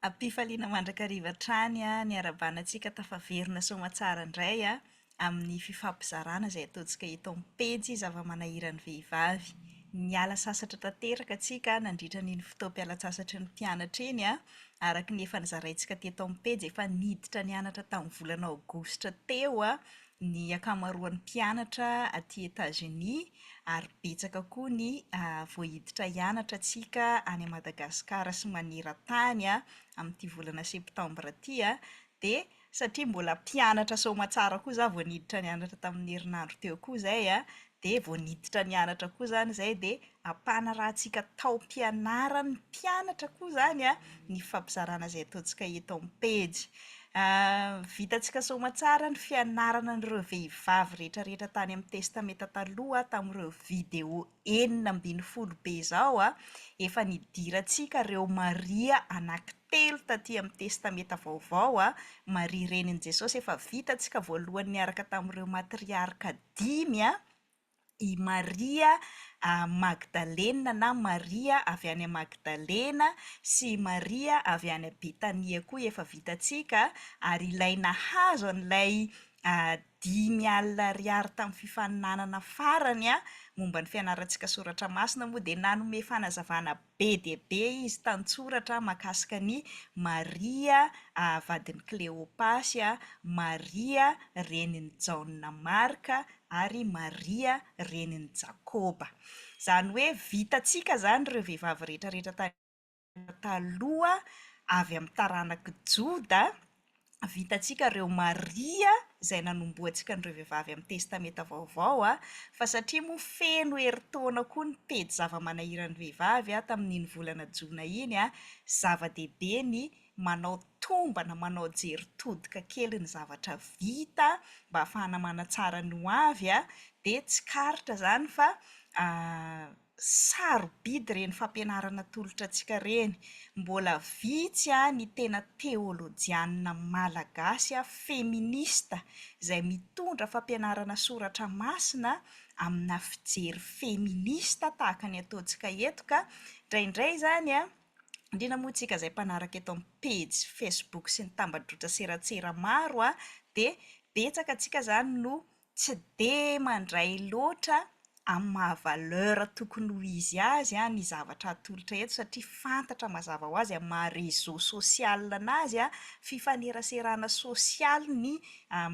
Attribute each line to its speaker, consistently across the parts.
Speaker 1: Ampifaliana mandrakariva trany a, ny arabanantsika tafaverina soamantsara indray a, amin'ny fifampizarana izay ataontsika eto amin'ny pejy zava-manahirana vehivavy. Niala sasatra tanteraka tsika nandritra n'iny fotoam-pialatsasatra ny mpianatra iny a, araka ny efa nizaraintsika teto amin'ny pejy efa niditra nianatra tamin'ny volana aogositra teo a, ny ankamaroan'ny mpianatra aty Etazonia ary betsaka koa ny voahiditra hianatra tsika any Madagasikara sy maneran-tany a, amin'ity volana septambra ity a, dia satria mbola mpianatra soamantsara koa za vao niditra nianatra tamin'ny herinandro teo koa izay a, dia vao niditra nianatra koa zany izay dia ampanarantsika tao-pianaran'ny mpianatra koa zany a, ny fampizarana izay ataontsika eto amin'ny pejy. Vitantsika soamantsara ny fianarana an'ireo vehivavy rehetrarehetra tany amin'ny testameta taloha tamin'ireo video 40B izao a, efa nidirantsika ireo Maria anankitelo taty amin'ny testameta vaovao a, Maria renin'i Jesosy efa vitantsika voalohany niaraka tamin'ireo matriarka 5 a, i Maria Magdalena na Maria avy any Magdalena sy Maria avy any Betania koa efa vitantsika, ary ilay nahazo an'ilay 5,000 ariary tamin'ny fifaninanana farany a, momba ny fianarantsika soratra masina moa dia nanome fanazavana be dia be izy tantsoratra mahakasika ny Maria vadin'i Cléopasy a, Maria renin'i Jaona Marka ary Maria renin'i Jakoba. Izany hoe vitantsika zany ireo vehivavy rehetrarehetra taloha avy amin'ny taranaka Joda, vitantsika ireo Maria izay nanomboantsika an'ireo vehivavy amin'ny testameta vaovao a, fa satria moa feno heritaona koa ny pejy zava-manahirana vehivavy a tamin'iny volana Jona iny a, zava-dehibe ny manao tombana, manao jery-todika kely ny zavatra vita mba ahafahana manatsara ny ho avy a, dia tsy karitra zany fa sarobidy ireny fampianarana tolotra antsika ireny. Mbola vitsy ny tena teolojianina malagasy feminista izay mitondra fampianarana soratra masina amina fijery feminista tahaka ny ataontsika eto, ka indraindray izany a, indrindra moa tsika izay mpanaraka eto amin'ny pejy Facebook sy ny tambadrotra seratsera maro a, dia betsaka antsika izany no tsy dia mandray loatra amin'ny maha-valeur tokony ho izy azy ny zavatra atolotra eto, satria fantatra mazava ho azy amin'ny maha-réseau social anazy a, fifaneraserana sosial ny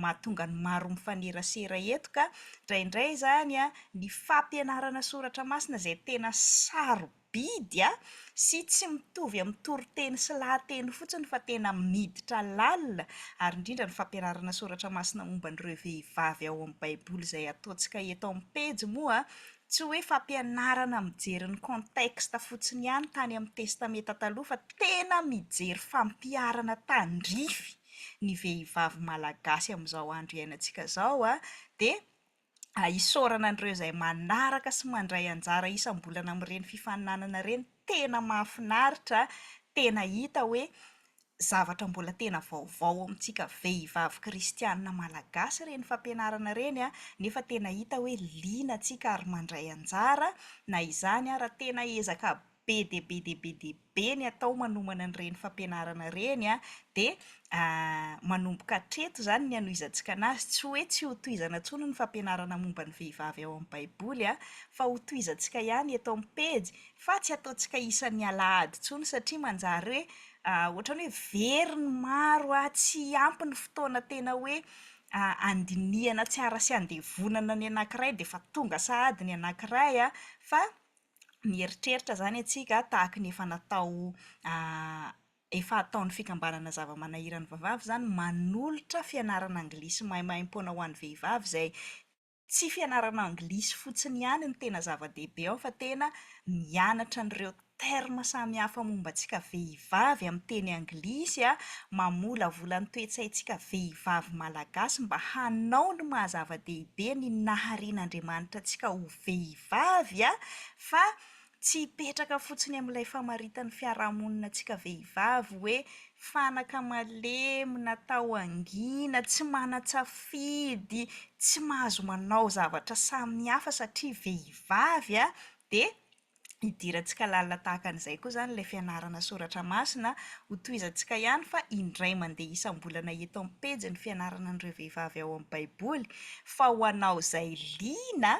Speaker 1: mahatonga ny maro mifanerasera eto, ka indraindray izany a, ny fampianarana soratra masina izay tena sarobidy sy tsy mitovy amin'ny toriteny sy lahateny fotsiny fa tena miditra lalina, ary indrindra ny fampianarana soratra masina momba an'ireo vehivavy ao amin'ny baiboly izay ataontsika eto amin'ny pejy moa, tsy hoe fampianarana mijery ny contexte fotsiny ihany tany amin'ny testameta taloha, fa tena mijery fampiarana tandrify ny vehivavy malagasy amin'izao andro iainantsika izao a, dia isaorana an'ireo izay manaraka sy mandray anjara isam-bolana amin'ireny fifaninanana ireny, tena mahafinaritra, tena hita hoe zavatra mbola tena vaovao amintsika vehivavy kristianina malagasy ireny fampianarana ireny a, nefa tena hita hoe liana antsika ary mandray anjara, na izany ara tena ezaka be dia be dia be dia be ny atao manomana an'ireny fampianarana ireny a, dia manomboka hatreto izany ny hanohizantsika anazy, tsy hoe tsy ho tohizana intsony ny fampianarana momba ny vehivavy ao amin'ny baiboly a, fa ho tohizantsika ihany eto amin'ny pejy, fa tsy ataontsika isan'ny alahady intsony, satria manjary hoe ohatrany hoe very ny maro tsy ampy ny fotoana tena hoe andinihana tsara sy andevonana ny anankiray dia fa tonga sahady ny anankiray fa mieritreritra zany antsika tahaka ny efa natao efa ataon'ny fikambanana zava-manahirana vehivavy zany, manolotra fianarana anglisy maimaimpona ho an'ny vehivavy, izay tsy fianarana anglisy fotsiny ihany ny tena zava-dehibe ao, fa tena mianatra an'ireo terma samihafa momba antsika vehivavy amin'ny teny anglisy mamolavola ny toe-tsaintsika vehivavy malagasy mba hanao ny mahazava-dehibe ny naharian'Andriamanitra antsika ho vehivavy fa tsy hipetraka fotsiny amin'ilay famaritan'ny fiarahamonina antsika vehivavy hoe fanaka malemy, natao angina, tsy mana-tsafidy, tsy mahazo manao zavatra samihafa satria vehivavy dia Hidirantsika lalina tahaka an'izay koa zany ilay fianarana soratra masina ho tohizantsika ihany fa indray mandeha isam-bolana eto amin'ny pejy ny fianarana an'ireo vehivavy ao amin'ny baiboly fa ho anao izay liana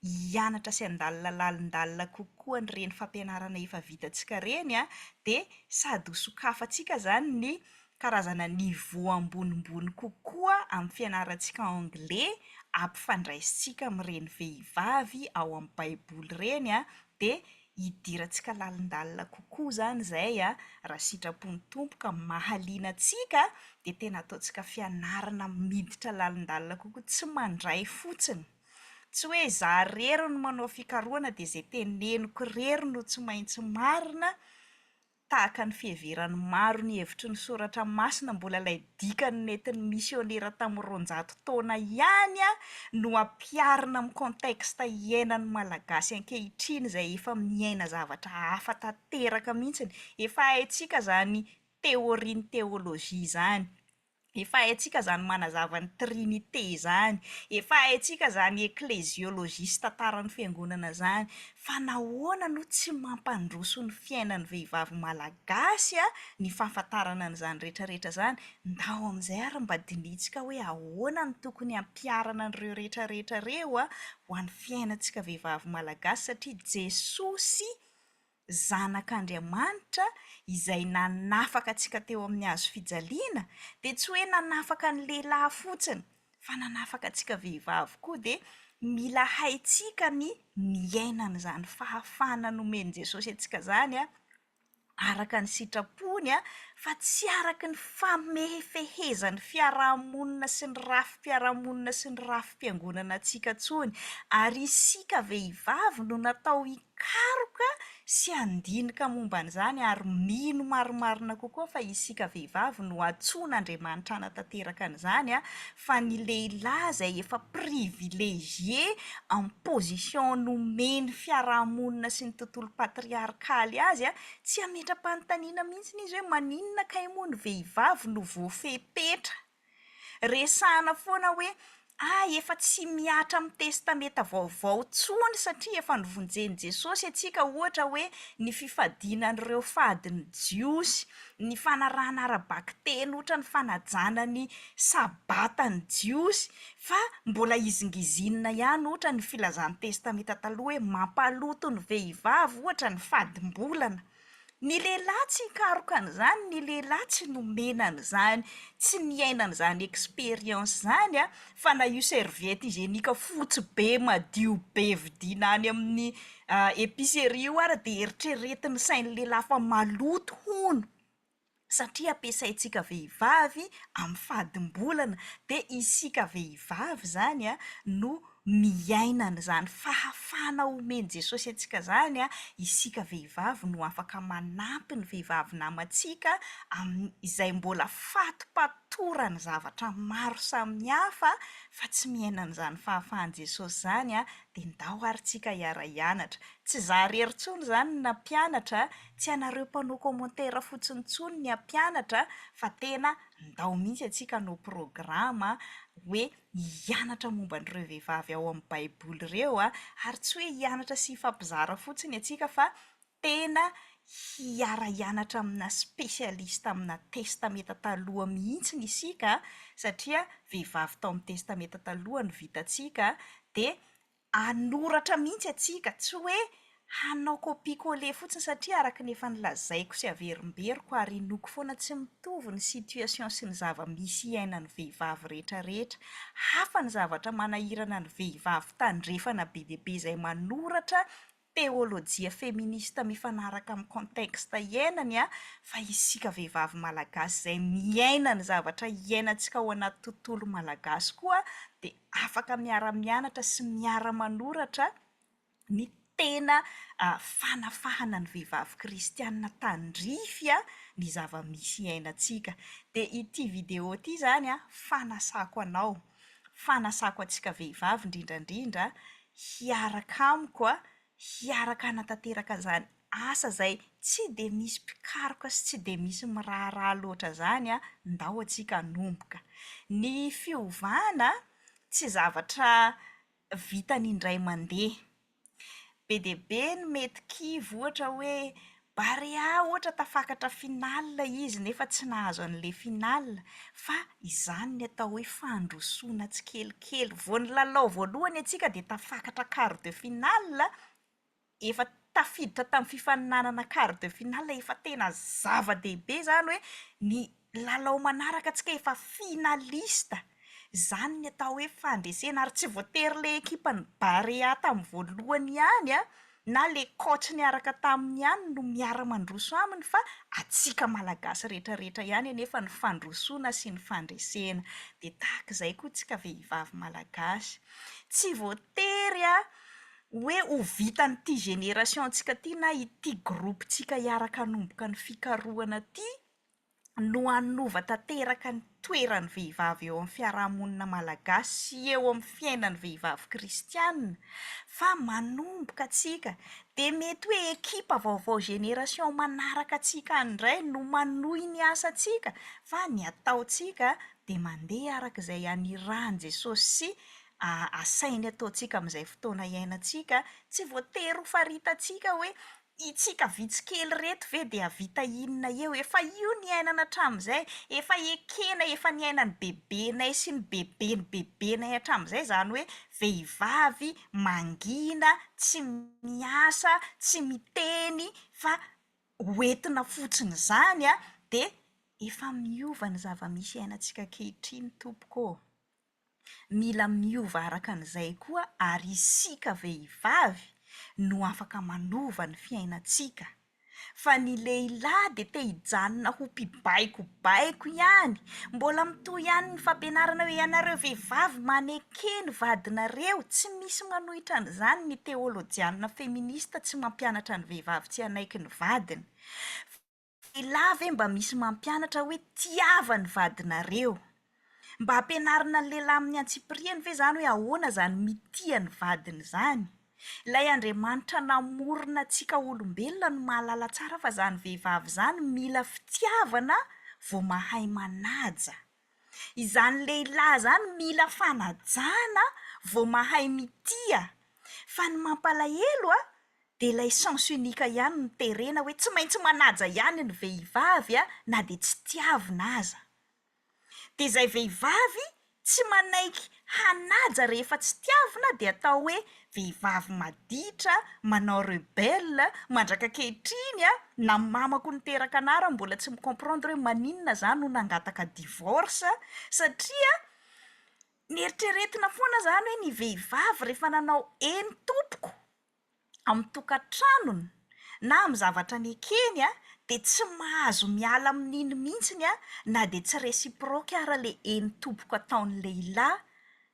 Speaker 1: hianatra sy handalina lalindalina kokoa an'ireny fampianarana efa vitantsika reny a dia sady ho sokafantsika zany ny karazana niveau ambonimbony kokoa amin'ny fianarantsika anglais ampifandraisitsika amin'ireny vehivavy ao amin'ny baiboly ireny a dia hidirantsika lalindalina kokoa zany izay a raha sitrapon'ny tompo ka mahaliana antsika dia tena ataontsika fianarana miditra lalindalina kokoa tsy mandray fotsiny tsy hoe izaho rery no manao fikarohana dia izay teneniko rery no tsy maintsy marina tahaka ny fiheverany maro ny hevitry ny soratra masina mbola ilay dikany nentin'ny misionera tamin'ny 200 taona ihany a no ampiarina amin'ny konteksta iainan'ny malagasy ankehitriny izay efa miaina zavatra hafa tanteraka mihitsiny efa haintsika zany teorian'ny teolojia izany efa haintsika zany manazava ny trinité zany efa haintsika zany ekleziolojista taran'ny fiangonana zany fa nahoana no tsy mampandroso ny fiainan'ny vehivavy malagasy a ny fahafantarana an'izany rehetrarehetra zany ndao amin'izay ary mba dinitsika hoe ahoana no tokony hampiarana an'ireo rehetrarehetra ireo a ho an'ny fiainantsika vehivavy malagasy satria Jesosy zanak'Andriamanitra izay nanafaka antsika teo amin'ny hazo fijaliana dia tsy hoe nanafaka ny lehilahy fotsiny fa nanafaka antsika vehivavy koa dia mila haintsika ny miaina an'izany fahafahana nomeny Jesosy antsika zany a araka ny sitrapony a fa tsy araka ny famefehezan'ny fiarahamonina sy ny rafim-piarahamonina sy ny rafim-piangonana antsika ntsony ary isika vehivavy no natao hikaroka sy handinika momba an'izany ary mino marimarina kokoa fa isika vehivavy no antsoin'Andriamanitra hanatanteraka an'izany a fa ny lehilahy izay efa privilégié en position nomeny fiarahamonina sy ny tontolo patriarkaly azy a tsy hametra-panontaniana mihitsy izy hoe maninona kay moa ny vehivavy no voafepetra resahana foana hoe efa tsy miatra amin'ny testameta vaovao tsony satria efa nivonjeny Jesosy atsika ohatra hoe ny fifadinan'ireo fadiny jiosy ny fanarahana ara-bakteny ohatra ny fanajana ny sabatany jiosy fa mbola izingizinina ihany ohatra ny filazan'ny testameta taloha hoe mampaloto ny vehivavy ohatra ny fadim-bolana ny lehilahy tsy hikaroka an'izany ny lehilahy tsy nomena an'izany tsy niaina an'izany expérience zany a fa na io serviette hygienika fotsy be madio be vidiana any amin'ny épicerie io ary dia eritreretiny sain'ny lehilahy fa maloto hono satria ampiasaintsika vehivavy amin'ny fadim-bolana dia isika vehivavy zany a no miaina an'izany fahafahana omeny Jesosy antsika zany a isika vehivavy no afaka manampy ny vehivavy namantsika izay mbola fato-patorany zavatra maro samihafa fa tsy miaina an'izany fahafahan Jesosy zany a dia ndao ary tsika hiara-hianatra tsy izaho rery intsony zany na mpianatra tsy anareo mpanao commentaire fotsiny intsony ny hampianatra fa tena ndao mihitsy atsika no programa hoe hianatra momba an'ireo vehivavy ao amin'ny baiboly ireo a ary tsy hoe hianatra sy hifampizara fotsiny atsika fa tena hiara-hianatra amina spesialista amina testameta taloha mihitsy ny isika satria vehivavy tao amin'ny testameta taloha ny vitantsika dia anoratra mihitsy atsika tsy hoe hanao copie-coller fotsiny satria araka ny efa nilazaiko sy averimberiko ary inoko foana tsy mitovy ny situation sy ny zava-misy iainan'ny vehivavy rehetrarehetra hafa ny zavatra manahirana ny vehivavy tandrefana be dia be izay manoratra teolojia feminista mifanaraka amin'ny konteksta iainany a fa isika vehivavy malagasy izay miaina ny zavatra iainantsika ao anaty tontolo malagasy koa dia afaka miara-mianatra sy miara-manoratra ny tena fanafahana ny vehivavy kristianina tandrify a ny zava-misy iainantsika dia ity video ity zany a fanasako anao fanasako antsika vehivavy indrindrandrindra hiaraka amiko a hiaraka hanatanteraka zany asa izay tsy dia misy mpikaroka sy tsy dia misy miraharaha loatra zany a ndao antsika hanomboka ny fiovana tsy zavatra vitany indray mandeha be dia be ny mety kivy ohatra hoe Barea ohatra tafakatra finale izy nefa tsy nahazo an'ilay finale, fa izany ny atao hoe fandrosoana tsikelikely. Vao nilalao voalohany antsika dia tafakatra quart de finale, efa tafiditra tamin'ny fifaninanana quart de finale, efa tena zava-dehibe zany hoe ny lalao manaraka antsika efa finalista. Zany ny atao hoe fandresena ary tsy voatery ilay ekipany Barea tamin'ny voalohany ihany a, na le coach niaraka taminy ihany no miara-mandroso aminy, fa atsika malagasy rehetrarehetra ihany anefa ny fandrosoana sy ny fandresena. Dia tahaka izay koa tsika vehivavy malagasy. Tsy voatery a hoe ho vitan'ity génération-tsika ty na ity groupe-tsika hiaraka hanomboka ny fikarohana ty no hanova tanteraka ny toeran'ny vehivavy eo amin'ny fiarahamonina malagasy sy eo amin'ny fiainan'ny vehivavy kristianina, fa manomboka atsika. Dia mety hoe ekipa vaovao génération manaraka atsika andray no manohy ny asantsika, fa ny ataontsika dia mandeha araka izay hanirahan'i Jesosy sy asainy ataontsika amin'izay fotoana iainantsika. Tsy voatery ho faritantsika hoe itsika vitsikely reto ve dia havita inona eo, efa io ny ainana hatramin'izay, efa ekena efa ny ainan'ny bebenay sy ny beben'ny bebenay hatramin'izay, zany hoe vehivavy mangina, tsy miasa, tsy miteny, fa hoentina fotsiny zany a, dia efa miova ny zava-misy ainantsika ankehitriny tompoko. Mila miova araka an'izay koa ary isika vehivavy no afaka manova ny fiainantsika. Fa ny lehilahy dia te hijanona ho mpibaikobaiko ihany. Mbola mitohy ihany ny fampianarana hoe ianareo vehivavy manekeny vadinareo. Tsy misy manohitra an'izany ny teolojianina feminista, tsy mampianatra ny vehivavy tsy hanaiky ny vadiny. Lehilahy ve mba misy mampianatra hoe tiava ny vadinareo? Mba hampianarina ny lehilahy amin'ny antsipiriany ve zany hoe ahoana zany mitia ny vadiny zany? Ilay Andriamanitra namorona antsika olombelona no mahalala tsara fa zany vehivavy zany mila fitiavana vao mahay manaja. Izany lehilahy zany mila fanajana vao mahay mitia. Fa ny mampalahelo a, dia ilay sens unique ihany no terena hoe tsy maintsy manaja ihany ny vehivavy a, na dia tsy tiavina aza. Dia izay vehivavy tsy manaiky hanaja rehefa tsy tiavina dia atao hoe vehivavy maditra, manao rebelle, mandraka ankehitriny a, na mamako niteraka anara mbola tsy micomprendre hoe maninona zany no nangataka divorce, satria nieritreretina foana zany hoe ny vehivavy rehefa nanao eny tompoko amin'ny tokantranony na amin'ny zavatra ny ekeny a, dia tsy mahazo miala amin'iny mihitsiny a, na dia tsy réciproque ara le eny tompoko ataon'ny lehilahy,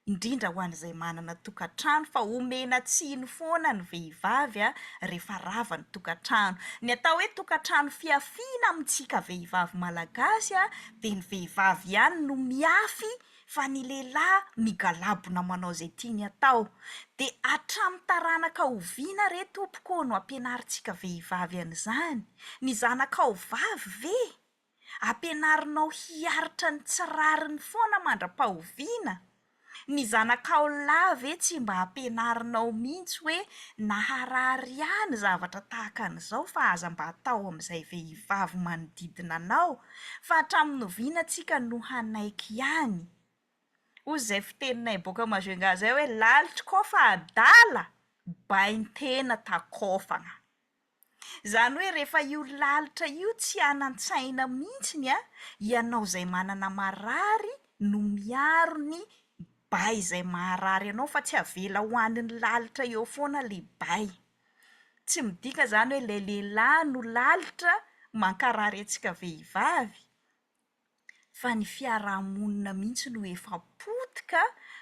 Speaker 1: indrindra ho an'izay manana tokantrano, fa omena tsiny foana ny vehivavy a rehefa rava ny tokantrano. Ny atao hoe tokantrano fiafiana amintsika vehivavy malagasy a, dia ny vehivavy ihany no miafy, fa ny lehilahy migalabona manao izay tiany atao. Dia hatramin'ny taranaka oviana re tompoko no ampianarintsika vehivavy an'izany. Ny zanakao vavy ve ampianarinao hiaritra ny tsirariny foana mandra-pahoviana? Ny zanakao lahy ve tsy mba ampianarinao mihitsy hoe naharary ihany zavatra tahaka an'izao fa aza mba atao amin'izay vehivavy manodidina anao, fa hatramin'ny oviana antsika no hanaiky ihany. Hoy izay fiteninay boaka Majunga zay hoe lalitra kofa adala, bain-tena takofana. Zany hoe rehefa io lalitra io tsy anan-tsaina mihitsiny a, ianao izay manana marary no miaro ny bay izay maharary anao, fa tsy avela ho an'ny lalitra eo foana le bay. Tsy midika zany hoe ilay lehilahy no lalitra mankarary antsika vehivavy, fa ny fiarahamonina mihitsy no efa potika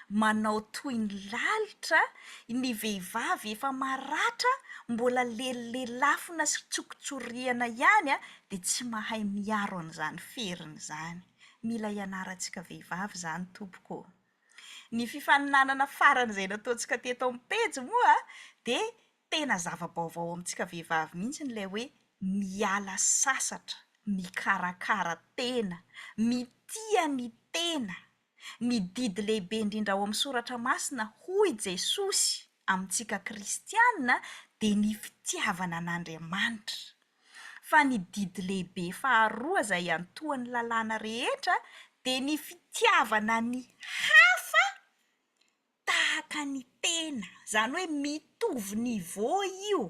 Speaker 1: manao toy ny lalitra. Ny vehivavy efa maratra, mbola lelilelafina sy tsokitsoriana ihany a, dia tsy mahay miaro an'izany feriny izany. Mila ianarantsika vehivavy zany tompoko. Ny fifaninanana farany izay nataontsika teto amin'ny pejy moa dia tena zava-baovao amintsika vehivavy mihitsy n'ilay hoe miala sasatra, mikarakara tena, mitia ny tena. Ny didy lehibe indrindra ao amin'ny soratra masina, hoy Jesosy amintsika kristianina, dia ny fitiavana an'Andriamanitra. Fa ny didy lehibe faharoa izay antoan'ny lalàna rehetra dia ny fitiavana ny hafa tahaka ny tena, izany hoe mitovy niveau io.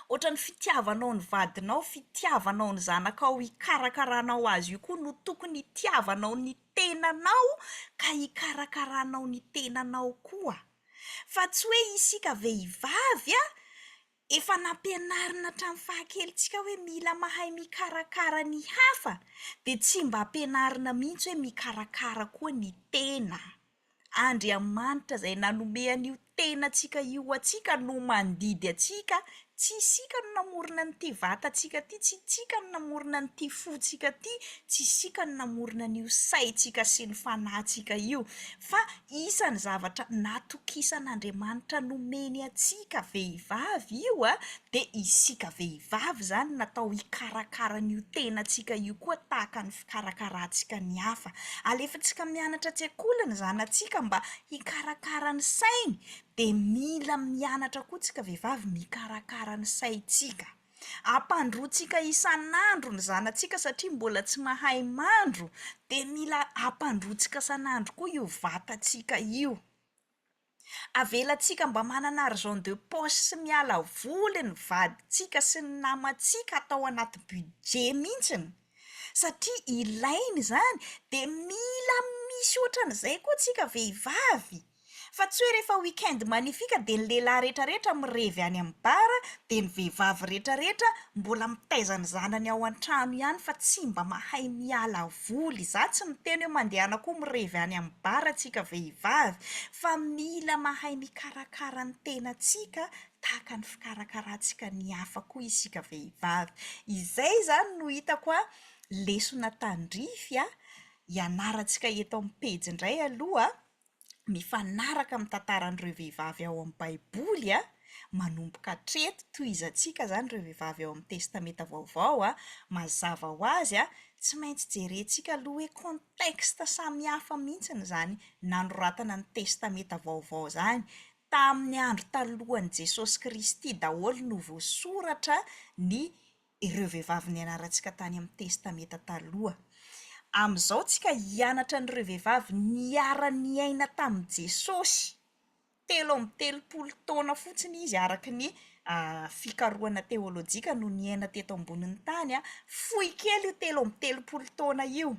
Speaker 1: Ohatra ny fitiavanao ny vadinao, fitiavanao ny zanakao, hikarakaranao azy io koa no tokony hitiavanao ny tenanao ka hikarakaranao ny tenanao koa. Fa tsy hoe isika vehivavy efa nampianarina hatramin'ny fahakelitsika hoe mila mahay mikarakara ny hafa, dia tsy mba ampianarina mihitsy hoe mikarakara koa ny tena. Andriamanitra izay nanome an'io tenantsika io atsika no mandidy atsika, tsy isika no namorona n'ity vatantsika ty, tsy isika no namorona n'ity fontsika ty, tsy isika no namorona n'io saintsika sy ny fanahintsika io, fa isan'ny zavatra natokisan'Andriamanitra nomeny atsika vehivavy io dia isika vehivavy izany natao hikarakara n'io tenantsika io koa tahaka ny fikarakarantsika ny hafa. Alefantsika mianatra tsekolina izany atsika mba hikarakara ny sainy, dia mila mianatra koa tsika vehivavy mikarakara ny saintsika. Ampandroantsika isan'andro ny zanantsika satria mbola tsy mahay mandro, dia mila ampandroantsika isan'andro koa io vatantsika io. Avelantsika mba manana argent de poche sy miala voly ny vadintsika sy ny namantsika atao anaty budget mihitsiny, satria ilainy izany. Dia mila misy ohatran'izay koa tsika vehivavy, fa tsy hoe rehefa weekend manifika dia ny lehilahy rehetrarehetra mirevy any amin'ny bara, dia ny vehivavy rehetrarehetra mbola mitaiza ny zanany ao an-trano ihany fa tsy mba mahay miala voly. Za tsy miteny hoe mandehana koa mirevy any amin'ny bara tsika vehivavy, fa mila mahay mikarakara ny tenantsika tahaka ny fikarakarantsika ny hafa koa isika vehivavy. Izay zany no hitako lesona tandrify ianarantsika eto amin'ny pejy indray aloha, mifanaraka amin'ny tantaran'ireo vehivavy ao amin'ny baiboly manomboka hatreto, tohizantsika zany ireo vehivavy ao amin'ny testameta vaovao mazava ho azy tsy maintsy jerentsika aloha hoe contexte samihafa mihitsiny izany nanoratana ny testameta vaovao izany. Tamin'ny andro talohan'i Jesosy Kristy daholo no voasoratra ny ireo vehivavy nianarantsika tany amin'ny testameta taloha. Amin'izao tsika hianatra n'ireo vehivavy niara-niaina tamin'i Jesosy 330 taona fotsiny izy araka ny fikarohana teolojika no niaina teto ambonin'ny tany. Fohy kely io 330 taona io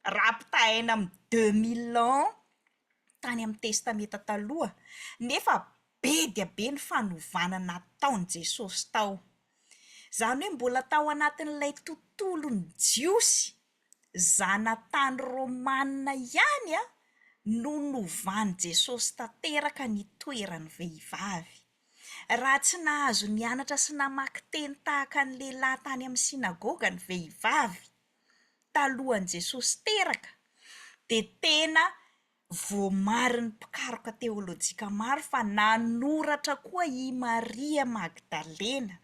Speaker 1: raha pitahaina amin'ny 2000 ans tany amin'ny testameta taloha, nefa be dia be ny fanovana nataon'i Jesosy tao. Izany hoe mbola tao anatin'ilay tontolon'ny jiosy, zanatany romanina ihany no novan'i Jesosy tanteraka ny toeran'ny vehivavy. Raha tsy nahazo nianatra sy namaky teny tahaka ny lehilahy tany amin'ny sinagoga ny vehivavy talohan'i Jesosy teraka, dia tena voamarin'ny mpikaroka teolojika maro fa nanoratra koa i Maria Magdalena,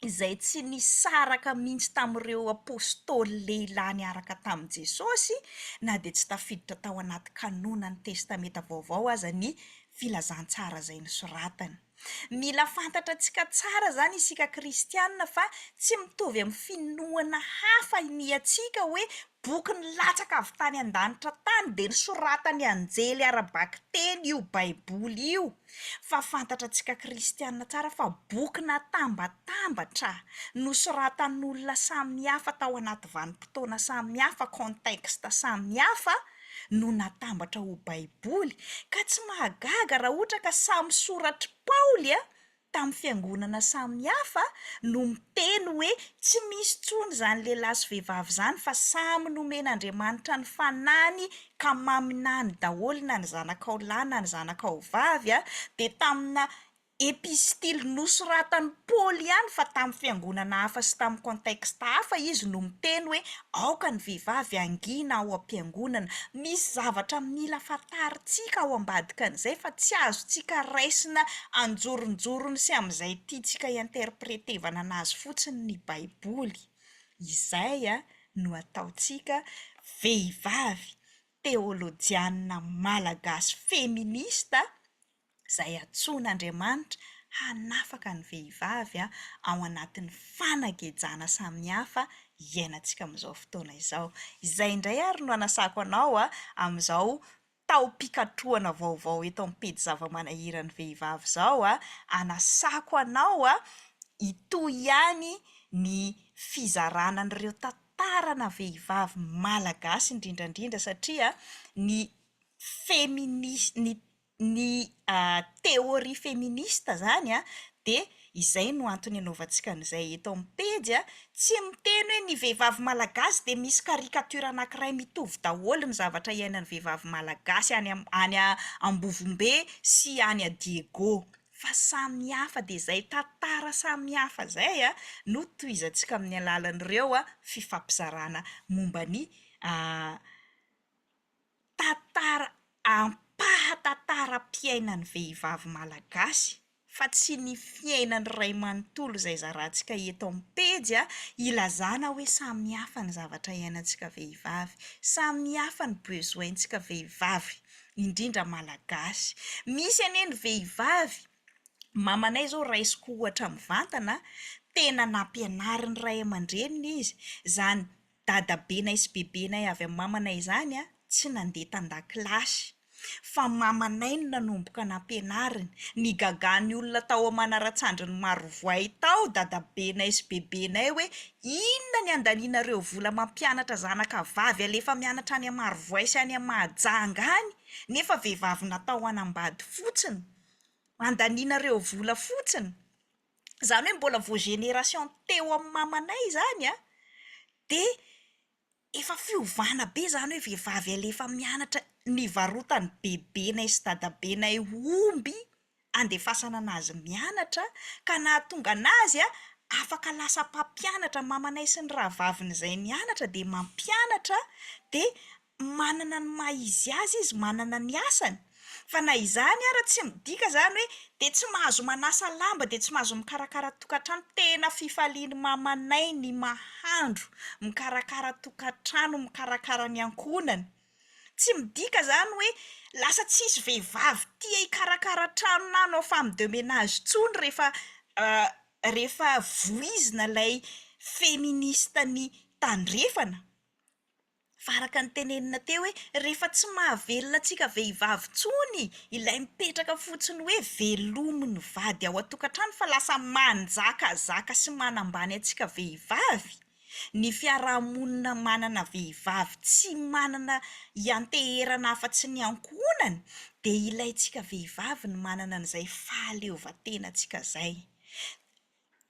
Speaker 1: izay tsy nisaraka mihitsy tamin'ireo apôstôly lehilahy niaraka tamin'i Jesosy, na dia tsy tafiditra tao anaty kanonan'ny testameta vaovao aza ny filazantsara izay nosoratany. Mila fantatratsika tsara zany isika kristianina fa tsy mitovy amin'ny finoana hafa ny atsika hoe boky nilatsaka avy tany an-danitra tany dia nisoratany anjely arabaky teny io baiboly io. Fa fantatratsika kristianina tsara fa boky natambatambatra, nosoratan'olona samihafa tao anaty vanim-potoana samihafa, contexte samihafa no natambatra ho baiboly. Ka tsy mahagaga raha ohatra ka samy soratry Paoly tamin'ny fiangonana samihafa no miteny hoe tsy misy tsony izany lehilahy sy vehivavy izany, fa samy nomen'Andriamanitra ny fanahiny ka maminany daholo, na ny zanakao lahy na ny zanakao vavy dia tamina epistily nosoratany Paoly ihany, fa tamin'ny fiangonana hafa sy tamin'ny contexte hafa izy no miteny hoe aoka ny vehivavy angina ao am-piangonana. Misy zavatra mila fantaritsika ao ambadika an'izay fa tsy azontsika raisina anjoronjorony sy amin'izay tiantsika interpretevana anazy fotsiny ny baiboly. Izay no ataontsika vehivavy teolôjiana malagasy feminista izay antsoin'Andriamanitra hanafaka ny vehivavy ao anatin'ny fanagejana samihafa iainantsika amin'izao fotoana izao. Izay indray ary no anasako anao amin'izao tao-pikatroana vaovao eto amin'ny pejy zava-manahirany vehivavy izao anasako anao itoy ihany ny fizarana an'ireo tantarana vehivavy malagasy indrindrandrindra satria ny teoria feminista zany dia izay no antony anaovantsika an'izay eto amin'ny pejy tsy miteny hoe ny vehivavy malagasy dia misy karikatura anankiray mitovy daholo ny zavatra iainan'ny vehivavy malagasy any Ambovombe sy any a Diego, fa samy hafa dia izay tantara samy hafa izay no tohizantsika amin'ny alalan'ireo fifampizarana momba ny tantara ampahatantaram-piainan'ny vehivavy malagasy fa tsy ny fiainan'ny ray manontolo izay zarantsika eto amin'ny pejy ilazana hoe samy hafa ny zavatra iainantsika vehivavy, samy hafa ny besoin-tsika vehivavy indrindra malagasy. Misy aneny vehivavy mamanay izao raisiko ohatra mivantana tena nampianarin'ny ray aman-dreniny izy, izany dadabenay sy bebenay avy amin'ny mamanay izany tsy nandeha tan-dakilasy fa mamanay no nanomboka nampianariny. Ny gagan'ny olona tao Manaratsandriny Marovoay tao dadabenay sy bebenay hoe inona ny andanianareo vola mampianatra zanaka vavy alefa mianatra any Marovoay sy any Mahajanga any, nefa vehivavy natao hanambady fotsiny, andanianareo vola fotsiny. Izany hoe mbola vao génération teo amin'ny mamanay izany dia efa fiovana be izany hoe vehivavy alefa mianatra. Nivarotany bebenay sy dadabenay omby andefasana anazy mianatra ka nahatonga anazy afaka lasa mpampianatra. Mamanay sy ny rahavaviny izay nianatra dia mampianatra dia manana ny maha izy azy, izy manana ny asany. Fa na izany ara tsy midika izany hoe dia tsy mahazo manasa lamba, dia tsy mahazo mikarakara tokantrano. Tena fifaliany mamanay ny mahandro, mikarakara tokantrano, mikarakara ny ankonany. Tsy midika izany hoe lasa tsisy vehivavy tia hikarakara trano na hanao femme de ménage intsony rehefa voizina ilay feminista ny tandrefana. Fa araka ny tenenina teo hoe rehefa tsy mahavelona antsika vehivavy intsony ilay mipetraka fotsiny hoe velomin'ny vady ao an-tokantrano fa lasa manjakazaka sy manambany antsika vehivavy. Ny fiarahamonina manana vehivavy tsy manana ianteherana afa-tsy ny ankonany dia ilayntsika vehivavy ny manana an'izay fahaleovan-tenantsika izay.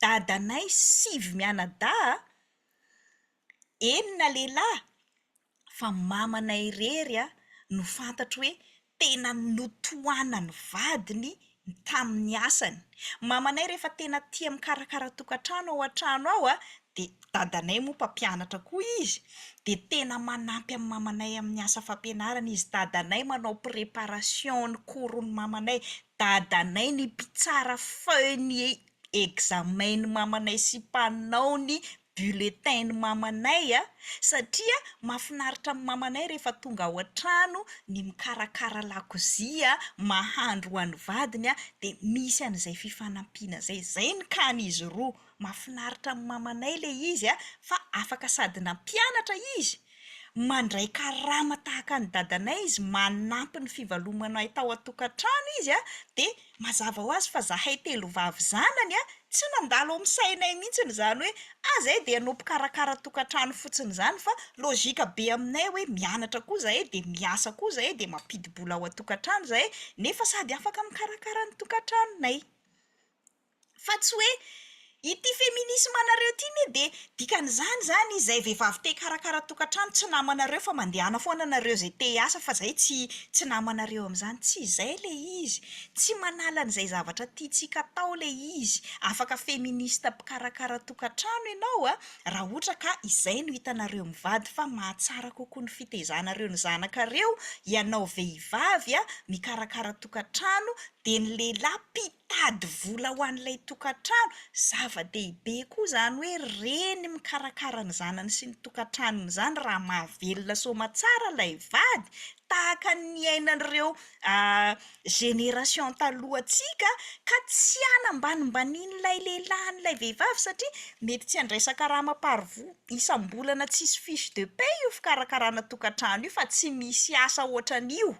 Speaker 1: Dadanay 5 mianadahy, 9 lehilahy, fa mamanay irery no fantatro hoe tena notohanany vadiny tamin'ny asany. Mamanay rehefa tena tia mikarakara tokantrano ao an-trano ao dia dadanay moa mpampianatra koa izy dia tena manampy amin'ny mamanay amin'ny asa fampianarana izy. Dadanay manao préparation ny cours-ny mamanay, dadanay ny mpitsara feuille ny examen ny mamanay sy mpanao ny bulletin ny mamanay satria mahafinaritra amin'ny mamanay rehefa tonga ao an-trano ny mikarakara lakozia mahandro ho an'ny vadiny dia misy an'izay fifanampiana zay ny kan'izy roa. Mahafinaritra amin'ny mamanay ilay izy fa afaka sady nampianatra izy, mandray karama tahaka ny dadanay izy, manampy ny fivalomanay tao an-tokantrano izy dia mazava ho azy fa zahay 3 vavy zanany tsy nandalo amin'ny sainay mihitsy izany hoe azay dia hanao mpikarakara tokantrano fotsiny izany, fa lôjika be aminay hoe mianatra koa zahay dia miasa koa zahay dia mampidi-bola ao an-tokantrano zahay nefa sady afaka mikarakara ny tokantranonay. Fa tsy hoe ity feminisme anareo ity ne dia dikan'izany zany izay vehivavy te hikarakara tokantrano tsy namanareo fa mandehana foana anareo izay te hiasa fa izay tsy namanareo amin'izany. Tsy izay ilay izy, tsy manala an'izay zavatra tiantsika atao ilay izy. Afaka feminista mpikarakara tokantrano ianao raha ohatra ka izay no hitanareo mivady, fa mahatsara kokoa ny fitaizanareo ny zanakareo ianao vehivavy mikarakara tokantrano dia ny lehilahy mitady vola ho an'ilay tokantrano, zava-dehibe koa zany hoe reny mikarakara ny zanany sy ny tokantranony zany raha mahavelona soamantsara ilay vady, tahaka ny ainan'ireo génération talohantsika, ka tsy hanambanimbanian'ilay lehilahy n'ilay vehivavy satria mety tsy handraisaka raha mamparivoa isam-bolana tsisy fiche de paie io fikarakarana tokantrano io fa tsy misy asa ohatran'io.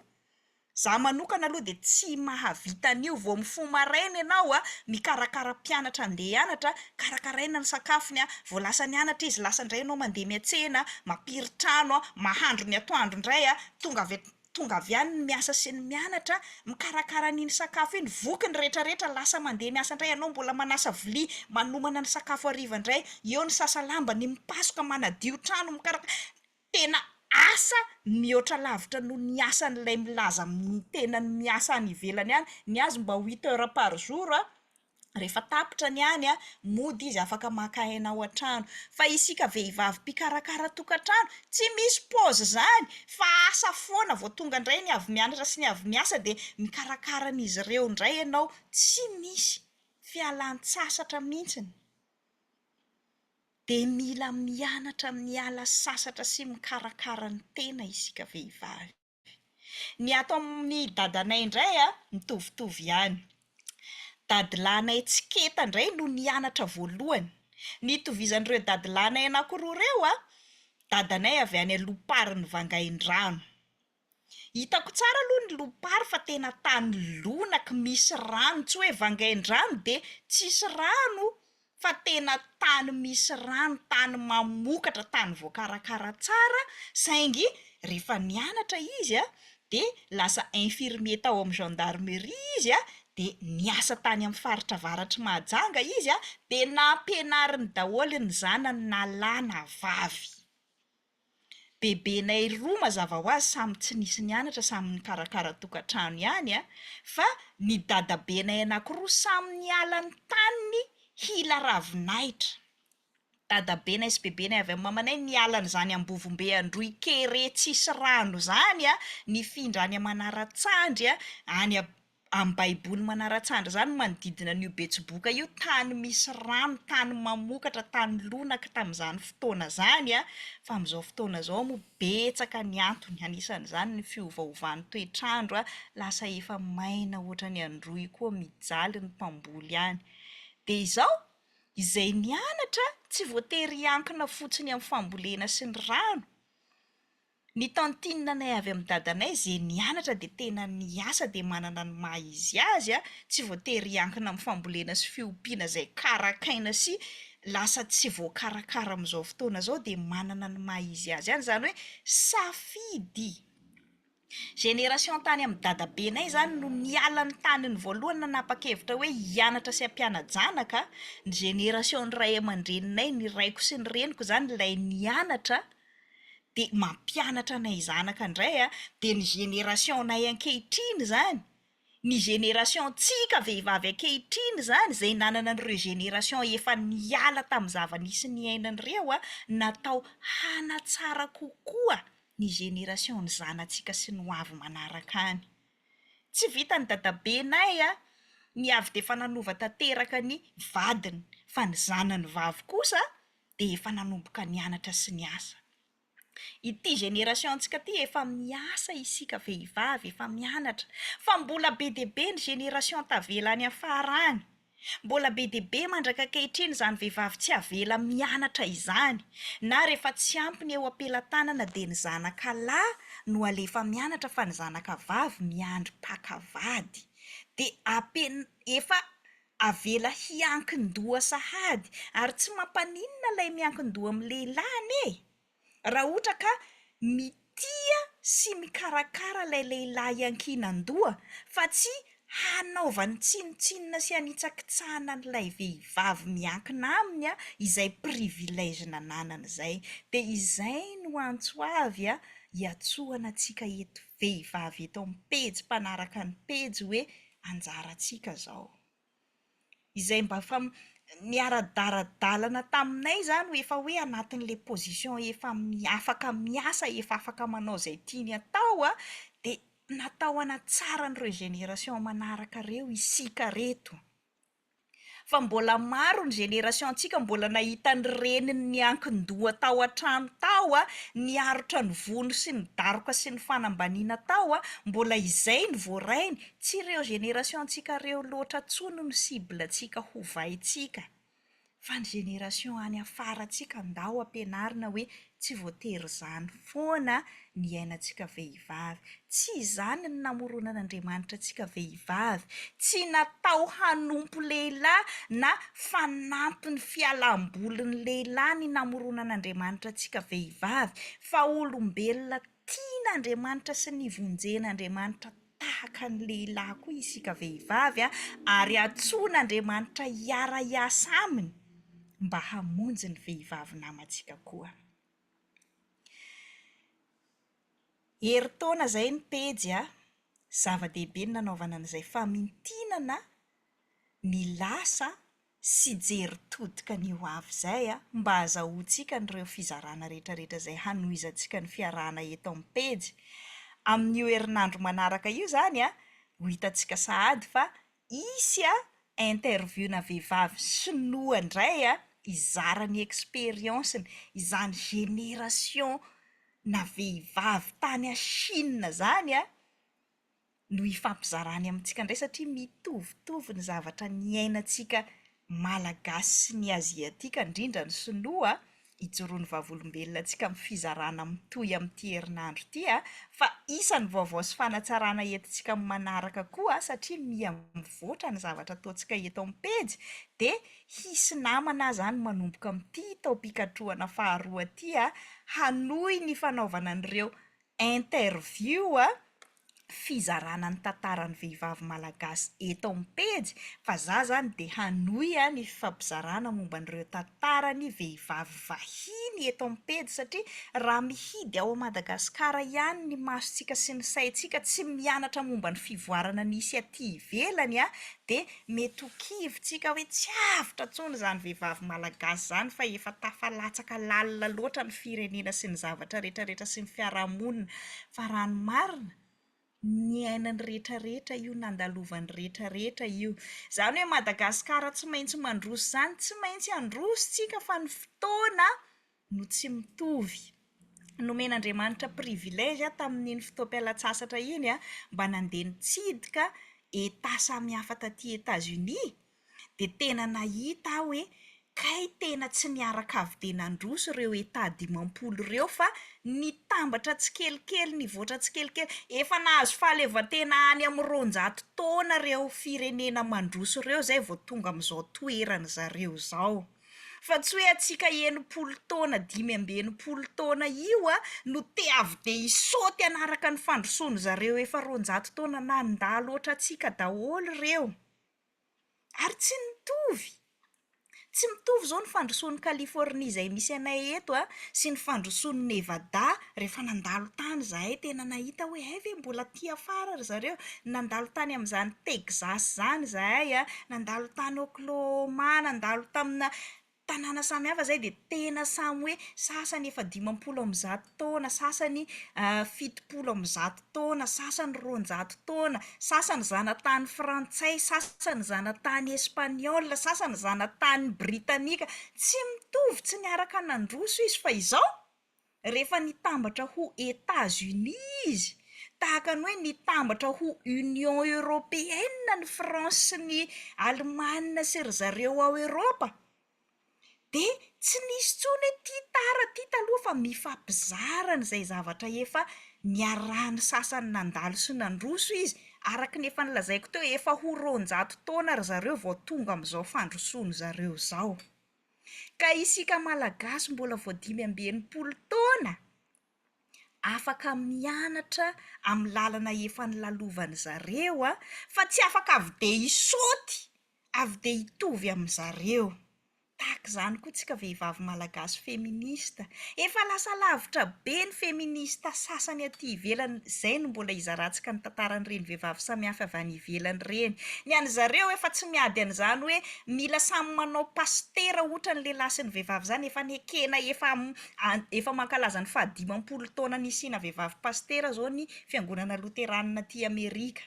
Speaker 1: Za manokana aloha de tsy mahavita an'io, vao mifo maraina ianao mikarakara mpianatra andeha hianatra, karakaraina ny sakafony vao lasa nianatra izy lasa indray ianao mandeha miantsena, mampiry trano mahandro ny atoandro indray tonga avy any ny miasa sy ny mianatra, mikarakara an'iny sakafo iny, voky ny rehetrarehetra lasa mandeha miasa indray, ianao mbola manasa vilia, manomana ny sakafo hariva indray, eo ny sasa lamba, ny mipasoka, manadio trano, tena asa mihoatra lavitra noho ny asan'ilay milaza tena miasa any ivelany any, ny azy mba 8 heures par jour rehefa tapitra ny any mody izy afaka maka aina ao an-trano. Fa isika vehivavy mpikarakara tokantrano tsy misy pause zany, fa asa foana, vao tonga indray ny avy mianatra sy ny avy miasa de mikarakara an'izy ireo indray ianao, tsy misy fialan-tsasatra mihitsiny. De mila mianatra miala sasatra sy mikarakara ny tena isika vehivavy. Ny ato amin'ny dadanay indray mitovitovy ihany. Dadilahinay Tsiketa indray no nianatra voalohany. Nitovizan'ireo dadilahinay anankiroa ireo dadanay avy any Lopary ny Vangaindrano. Hitako tsara aloha ny Lopary fa tena tany lonaka misy rano, tsy hoe Vangaindrano de tsisy rano, fa tena tany misy rano, tany mamokatra, tany voakarakara tsara, saingy rehefa nianatra izy de lasa infirmier tao amin'ny gendarmerie izy de niasa tany amin'ny faritra avaratry Mahajanga izy de nampianariny daholo ny zanany na lahy na vavy. Bebenay roa mazava ho azy samy tsy nisy nianatra, samy nikarakara tokantrano ihany fa ny dadabenay anankiroa samy niala ny taniny hila ravinahitra. Dadabenay sy bebenay avy amin'ny mamanay niala n'izany Ambovombe Androikere tsisy rano zany nifindra any Manaratsandry any am-baiboly Manaratsandry zany manodidina an'io Betsiboka io, tany misy rano, tany mamokatra, tany lonaka tamin'izany fotoana zany fa amin'izao fotoana izao moa betsaka ny antony, anisan'izany ny fiovaovan'ny toetrandro lasa efa maina ohatra ny androy koa mijaly ny mpamboly any. De izay nianatra tsy voatery hiankina fotsiny amin'ny fambolena sy ny rano. Ny tantinanay avy amin'ny dadanay izay nianatra de tena niasa de manana ny maha izy azy tsy voatery hiankina amin'ny fambolena sy fiompiana izay karakaina sy lasa tsy voakarakara amin'izao fotoana izao de manana ny maha izy azy any, zany hoe safidy. Génération tany amin'ny dadabenay zany no niala ny taniny voalohany nanapa-kevitra hoe hianatra sy hampiana-janaka. Ny génération ny ray aman-dreninay, ny raiko sy ny reniko zany ilay nianatra de mampianatra anay zanaka indray de ny génération nay ankehitriny zany, ny génération tsika vehivavy ankehitriny zany, zay nanana an'ireo génération efa niala tamin'ny zava-nisy niainan'ireo natao hanatsara kokoa ny génération ny zanantsika sy ny hoavy manaraka any. Tsy vita ny dadabenay ny avy de efa nanova tanteraka ny vadiny, fa ny zanany vavy kosa de efa nanomboka nianatra sy niasa. Ity génération antsika ty efa miasa isika vehivavy, efa mianatra, fa mbola be dia be ny génération tavela any afara any. Mbola be dia be mandraka ankehitriny izany vehivavy tsy avela mianatra izany, na rehefa tsy ampiny eo am-pelantanana de ny zanakalahy no alefa mianatra fa ny zanakavavy miandry mpakavady, de efa avela hiankin-doha sahady ary tsy mampaninona ilay miankin-doha amin'ny lehilany raha ohatra ka mitia sy mikarakara ilay lehilahy iankinan-doha fa tsy hanaovany tsinotsinona sy hanitsakitsahana n'ilay vehivavy miankina aminy izay privilège nananany izay. De izay no antso avy hiatsoana antsika eto vehivavy eto amin'ny pejy mpanaraka ny pejy hoe anjarantsika zao. Izay mba fa niara-daradalana taminay zany efa hoe anatin'le position efa afaka miasa, efa afaka manao izay tiany atao de natao hanatsara an'ireo génération manaraka ireo isika reto. Fa mbola maro ny génération antsika mbola nahita ny reniny ny ankin-doha tao an-trano tao a, niarotra ny vono sy ny daroka sy ny fanambaniana tao a, mbola izay ny voarainy. Tsy ireo génération antsika ireo loatra tsony no cible antsika hovaintsika. Fa ny génération any afara antsika ndao ampianarina hoe tsy voatery izany foana ny ainatsika vehivavy. Tsy izany ny namoronan'Andriamanitra antsika vehivavy. Tsy natao hanompo lehilahy na fanampy ny fialambolin'ny lehilahy ny namoronan'Andriamanitra antsika vehivavy, fa olombelona tian'Andriamanitra sy nivonjen'Andriamanitra tahaka ny lehilahy koa isika vehivavy a, ary antsoin'Andriamanitra hiara-hiasa aminy mba hamonjy ny vehivavy namantsika koa. Herintaona izay ny pejy a, zava-dehibe ny nanaovana an'izay famintinana ny lasa sy jery-todika ny ho avy izay a, mba hahazoantsika n'ireo fizarana rehetrarehetra izay hanohizantsika ny fiarahana eto amin'ny pejy. Amin'io herinandro manaraka io izany a, ho hitantsika sahady fa isy a interview na vehivavy sinoa indray a, izara ny expérience-ny, izany génération na vehivavy tany a Chine zany a, no hifampizarany amintsika indray satria mitovitovy ny zavatra niainantsika malagasy sy ny aziatika, indrindra ny sinoa, ijoroany vavolombelona antsika amin'ny fizarana mitohy amin'ity herinandro ity a, fa isan'ny vaovao sy fanatsarana entintsika amin'ny manaraka koa satria miamivoatra ny zavatra ataontsika eto amin'ny pejy, dia hisy namana zany manomboka amin'ity topika-troana faharoa ity a, hanohy ny fanaovana an'ireo interview a, fizarana ny tantaran'ny vehivavy malagasy eto amin'ny pejy, fa za zany dia hanohy a ny fifampizarana momba an'ireo tantarany vehivavy vahiny eto amin'ny pejy, satria raha mihidy ao Madagasikara ihany ny masontsika sy ny saintsika, tsy mianatra momba ny fivoarana nisy aty ivelany a, dia mety ho kivontsika hoe tsy avitra intsony izany vehivavy malagasy izany, fa efa tafalatsaka lalina loatra ny firenena sy ny zavatra rehetrarehetra sy ny fiarahamonina. Fa raha ny marina, ny ainany rehetrarehetra io, nandalovany rehetrarehetra io. Izany hoe Madagasikara tsy maintsy mandroso izany, tsy maintsy androsontsika fa ny fotoana no tsy mitovy. Nomen'Andriamanitra privilège tamin'iny fotoam-pialatsasatra iny a, mba nandeha nitsidika État samihafa taty États-Unis, dia tena nahita aho hoe kay tena tsy niaraka avy dia nandroso ireo État 50 ireo, fa nitambatra tsikelikely, nivoatra tsikelikely. Efa nahazo fahaleovantena any amin'ny 200 taona ireo firenena mandroso ireo izay vao tonga amin'izao toerana zareo izao. Fa tsy hoe antsika 90 taona, 580 taona io a, no te avy dia hisaoty anaraka ny fandrosoany zareo efa 200 taona nandalo oatra antsika daholo ireo. Ary tsy mitovy. Tsy mitovy izao ny fandrosoan'ny Californie izay misy anay eto a, sy ny fandrosoan'ny Nevada. Rehefa nandalo tany izahay tena nahita hoe ve mbola aty afara ry zareo. Nandalo tany amin'izany Texas izany izahay a, nandalo tany Oklahoma, nandalo tamina tanàna samihafa izay, dia tena samy hoe sasany efa 50 taona, sasany 70 taona, sasany 200 taona, sasany zanatany frantsay, sasany zanatany espaniola, sasany zanatany britanika. Tsy mitovy, tsy niaraka nandroso izy, fa izao rehefa nitambatra ho États-Unis izy, tahaka ny hoe nitambatra ho Union Européenne ny France sy ny Allemagne sy ry zareo ao Eropa, dia tsy nisy tsony hoe tia tara tia taloha, fa mifampizarana izay zavatra efa niarahany sasany nandalo sy nandroso izy, araka ny efa nilazaiko teo efa ho 200 taona ry zareo vao tonga amin'izao fandrosoany zareo izao. Ka isika malagasy mbola vao 580 taona, afaka mianatra amin'ny lalana efa nilalovany zareo a, fa tsy afaka avy dia hisaoty, avy dia hitovy amin'ny zareo. tahaka izany koa tsika vehivavy malagasy feminista. Efa lasa lavitra be ny feminista sasany aty ivelany, izay no mbola hizarantsika ny tantaran'ireny vehivavy samihafa avy any ivelany ireny. Ny any zareo efa tsy miady an'izany hoe mila samy manao pastera ohatra ny lehilahy sy ny vehivavy izany, efa nekena efa mankalaza ny fahadimampolo taona nisiana vehivavy pastera zao ny fiangonana loteranina aty Amerika.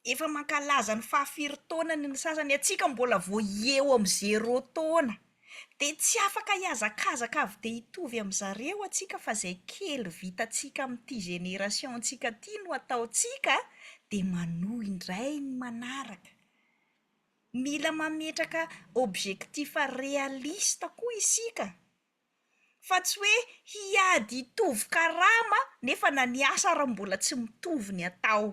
Speaker 1: Efa mankalaza ny fahafiry taona ny sasany, atsika mbola vao eo amin'ny 0 taona. Dia tsy afaka hiazakazaka avy dia hitovy amin'izareo atsika fa izay kely vitantsika amin'ity génération-ntsika ity no ataontsika dia manohy indray ny manaraka. Mila mametraka objectif réaliste koa isika. Fa tsy hoe hiady hitovy karama nefa na ny asa raha mbola tsy mitovy ny atao.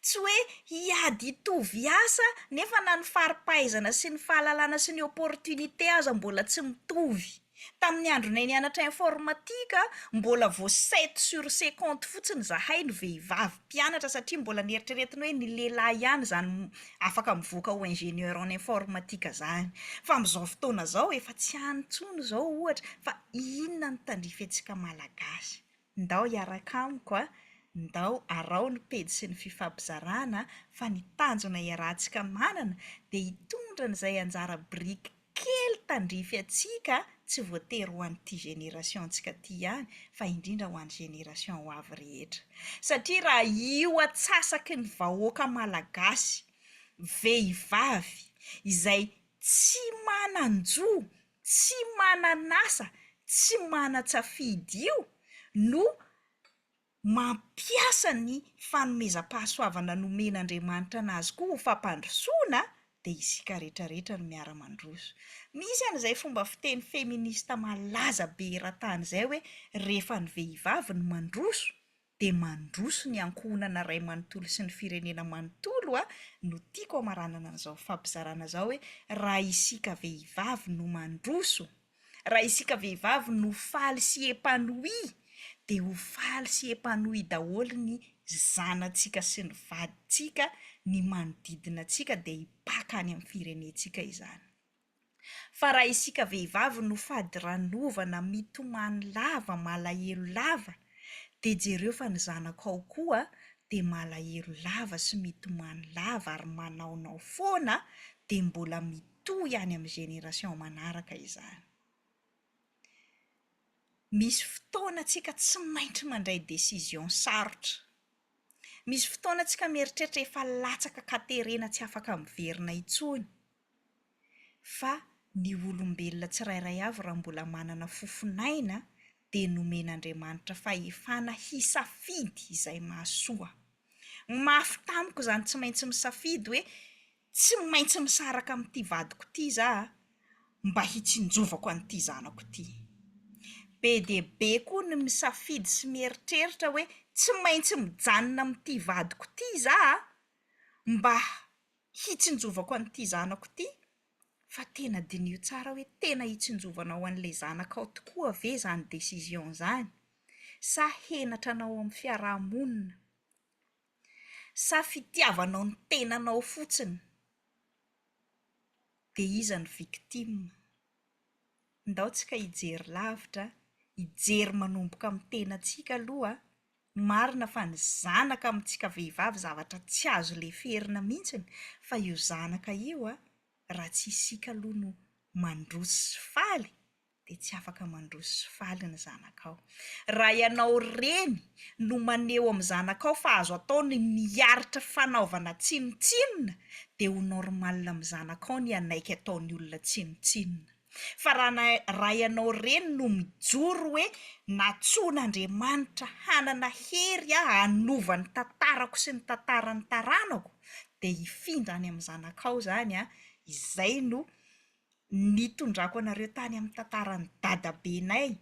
Speaker 1: Tsy hoe hiady hitovy asa nefa na ny fari-pahaizana sy ny fahalalana sy ny opportunité aza mbola tsy mitovy. Tamin'ny andronay nianatra informatika mbola vao 7/50 fotsiny zahay ny vehivavy mpianatra, satria mbola nieritreretina hoe ny lehilahy ihany zany afaka mivoaka ho ingénieur en informatika zany. Fa amin'izao fotoana izao efa tsy antsony izao ohatra, fa inona ny tandrify antsika malagasy? Ndao hiaraka amiko a, ndao arao ny pejy sy ny fifampizarana, fa ny tanjona iarahantsika manana dia hitondra n'izay anjara biriky kely tandrify antsika, tsy voatery ho an'ity génération-ntsika ity ihany, fa indrindra ho an'ny génération ho avy rehetra. Satria raha io atsasaky ny vahoaka malagasy, vehivavy izay tsy manan-jo, tsy manan-asa, tsy manan-tsafidy io no mampiasa ny fanomezam-pahasoavana nomen'Andriamanitra anazy koa ho fampandrosoana, dia isika rehetrarehetra no miara-mandroso. Misy an'izay fomba fiteny feminista malaza be eran-tany izay hoe rehefa ny vehivavy no mandroso dia mandroso ny ankohonana ray manontolo sy ny firenena manontolo no tiako amaranana an'izao fampizarana izao hoe raha isika vehivavy no mandroso, raha isika vehivavy no faly sy epanoui, dia ho faly sy epanoui daholo ny zanantsika sy ny vadintsika, ny manodidina antsika dia hipaka any amin'ny firenentsika izany. Fa raha isika vehivavy no fady ranovana, mitomany lava, malahelo lava, dia jereo fa ny zanakao koa dia malahelo lava sy mitomany lava ary manaonao foana, dia mbola mitohy any amin'ny génération manaraka izany. Misy fotoana antsika tsy maintsy mandray décision sarotra. Misy fotoana antsika mieritreritra efa latsaka katerena tsy afaka miverina intsony. Fa ny olombelona tsirairay avy raha mbola manana fofinaina dia nomen'Andriamanitra fahefana hisafidy izay mahasoa. Mafy tamiko izany tsy maintsy misafidy hoe tsy maintsy misaraka amin'ity vadiko ity za mba hitsinjovako an'ity zanako ity. Be dia be koa ny misafidy sy mieritreritra hoe tsy maintsy mijanona amin'ity vadiko ity za mba hitsinjovako an'ity zanako ity. Fa tena dinio tsara hoe tena hitsinjovanao an'ilay zanakao tokoa ve zany décision izany, sa henatranao amin'ny fiarahamonina, sa fitiavanao ny tenanao fotsiny. Dia iza ny victime? Ndao tsika hijery lavitra, hijery manomboka amin'ny tenantsika aloha. Marina fa ny zanaka amintsika vehivavy zavatra tsy azo leferina mihitsiny, fa io zanaka io raha tsy isika aloha no mandroso sy faly, dia tsy afaka mandroso sy faly ny zanakao. Raha ianao reny no maneho amin'ny zanakao fa azo atao ny miaritra fanaovana tsinotsinona, dia ho normal amin'ny zanakao ny anaiky ataon'ny olona tsinotsinona. Fa raha ianao reny no mijoro hoe natsoan'Andriamanitra hanana hery hanova ny tantarako sy ny tantaran'ny taranako, dia hifindra any amin'ny zanakao zany izay no nitondrako anareo tany amin'ny tantaran'ny dadabenay.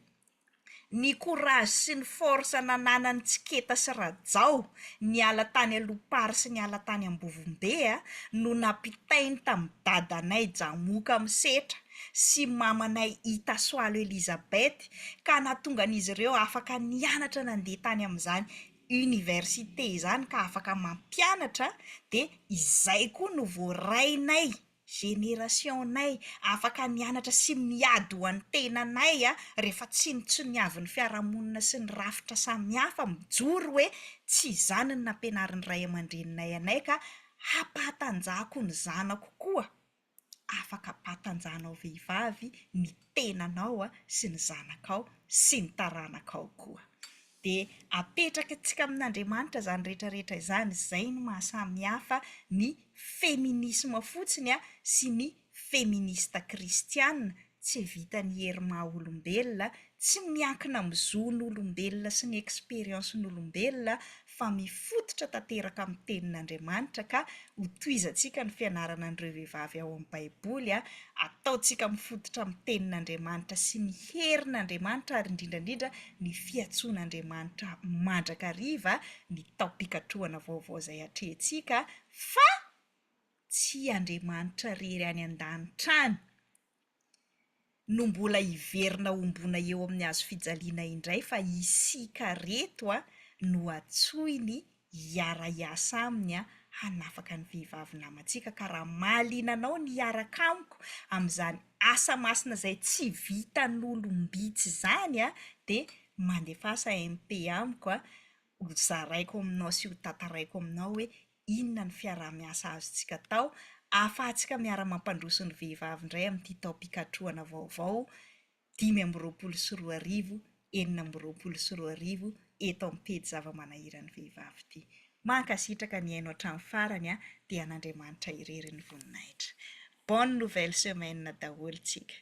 Speaker 1: Ny courage sy ny force nananany Tsiketa sy Rajao niala tany Alopary sy niala tany Ambovombe no nampitainy tamin'ny dadanay Jamoka Misetra sy mamanay Itasoalo Elizabeth, ka nahatonga an'izy ireo afaka nianatra nandeha tany amin'izany université izany ka afaka mampianatra. Dia izay koa no voarainay génération-nay afaka mianatra sy miady ho an'ny tenanay a rehefa tsy mitsoniavy ny fiarahamonina sy ny rafitra samihafa mijoro hoe tsy izany ny nampianarin'ny ray aman-dreninay anay ka hampatanjahako ny zanako koa. Afaka hampatanjahanao vehivavy ny tenanao a sy ny zanakao sy ny taranakao koa. De apetraka antsika amin'Andriamanitra zany rehetrarehetra izany, izay no mahasamihafa ny féminisme fotsiny a sy ny féministe kristianina. Tsy vitan'ny hery maha-olombelona, tsy miankina amin'ny zon'olombelona sy ny expérience-n'olombelona, fa mifototra tanteraka amin'ny tenin'Andriamanitra ka ho toizantsika ny fianarana an'ireo vehivavy ao amin'ny baiboly a, ataontsika mifototra amin'ny tenin'Andriamanitra sy ny herin'Andriamanitra ary indrindrandrindra ny fiantsoan'Andriamanitra mandrakariva, ny tao-pikatrohana vaovao izay atrehantsika, fa tsy Andriamanitra rery any an-danitra any no mbola hiverina ombona eo amin'ny hazo fijaliana indray, fa isika reto a no atsoiny hiara-iasa aminy a hanafaka ny vehivavy namantsika. Ka raha mahaliana anao ny hiaraka amiko amin'izany asa masina izay tsy vitan'olombitsy izany a, de mandefasa MP amiko a, ho zaraiko aminao sy ho tantaraiko aminao hoe inona ny fiaraha-miasa azontsika tao, ahafahantsika miara-mampandroso ny vehivavy indray amin'ity tao-pikatrohana vaovao 5:24, 4:24 eto amin'ny pejy zava-manahirana vehivavy ity. Mankasitraka ny haino hatramin'ny farany a, dia an'Andriamanitra irery ny voninahitra. Bonne nouvelle semaine daholo tsika.